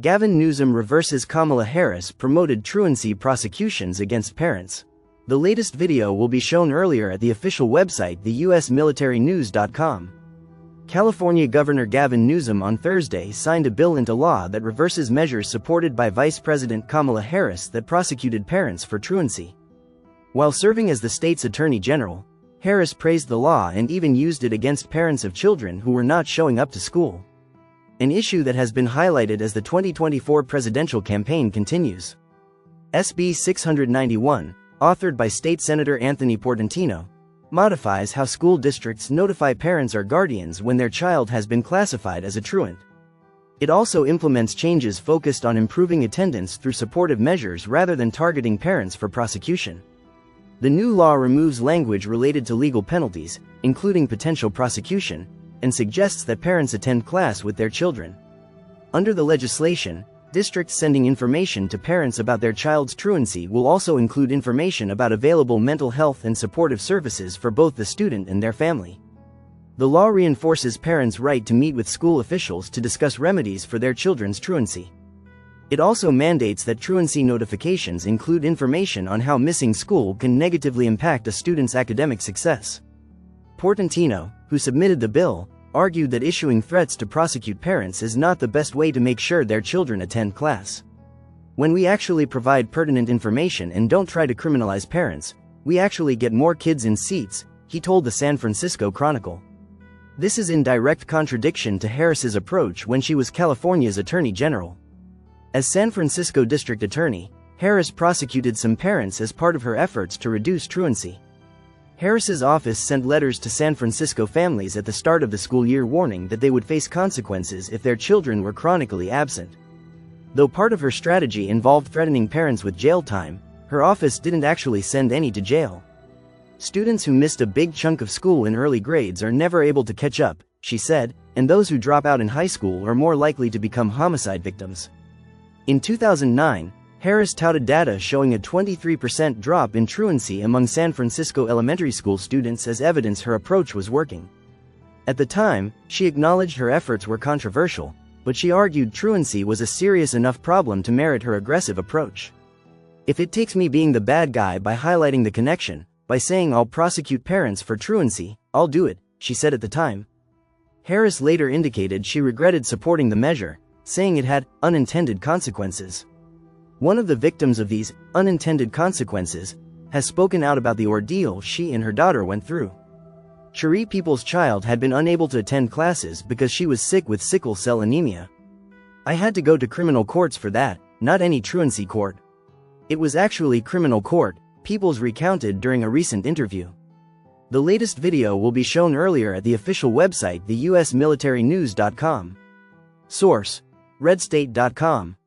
Gavin Newsom reverses Kamala Harris promoted truancy prosecutions against parents. The latest video will be shown earlier at the official website theusmilitarynews.com. California Governor Gavin Newsom on Thursday signed a bill into law that reverses measures supported by Vice President Kamala Harris that prosecuted parents for truancy. While serving as the state's Attorney General, Harris praised the law and even used it against parents of children who were not showing up to school. An issue that has been highlighted as the 2024 presidential campaign continues. SB 691, authored by State Senator Anthony Portantino, modifies how school districts notify parents or guardians when their child has been classified as a truant. It also implements changes focused on improving attendance through supportive measures rather than targeting parents for prosecution. The new law removes language related to legal penalties, including potential prosecution, and suggests that parents attend class with their children. Under the legislation, districts sending information to parents about their child's truancy will also include information about available mental health and supportive services for both the student and their family. The law reinforces parents' right to meet with school officials to discuss remedies for their children's truancy. It also mandates that truancy notifications include information on how missing school can negatively impact a student's academic success. Portantino, who submitted the bill, argued that issuing threats to prosecute parents is not the best way to make sure their children attend class. When we actually provide pertinent information and don't try to criminalize parents, we actually get more kids in seats, he told the San Francisco Chronicle. This is in direct contradiction to Harris's approach when she was California's Attorney General. As San Francisco District Attorney, Harris prosecuted some parents as part of her efforts to reduce truancy. Harris's office sent letters to San Francisco families at the start of the school year warning that they would face consequences if their children were chronically absent. Though part of her strategy involved threatening parents with jail time, her office didn't actually send any to jail. Students who missed a big chunk of school in early grades are never able to catch up, she said, and those who drop out in high school are more likely to become homicide victims. In 2009, Harris touted data showing a 23% drop in truancy among San Francisco elementary school students as evidence her approach was working. At the time, she acknowledged her efforts were controversial, but she argued truancy was a serious enough problem to merit her aggressive approach. If it takes me being the bad guy by highlighting the connection, by saying I'll prosecute parents for truancy, I'll do it, she said at the time. Harris later indicated she regretted supporting the measure, saying it had unintended consequences. One of the victims of these unintended consequences has spoken out about the ordeal she and her daughter went through. Cherie Peoples' child had been unable to attend classes because she was sick with sickle cell anemia. I had to go to criminal courts for that, not any truancy court. It was actually criminal court, Peoples recounted during a recent interview. The latest video will be shown earlier at the official website theusmilitarynews.com. Source: redstate.com.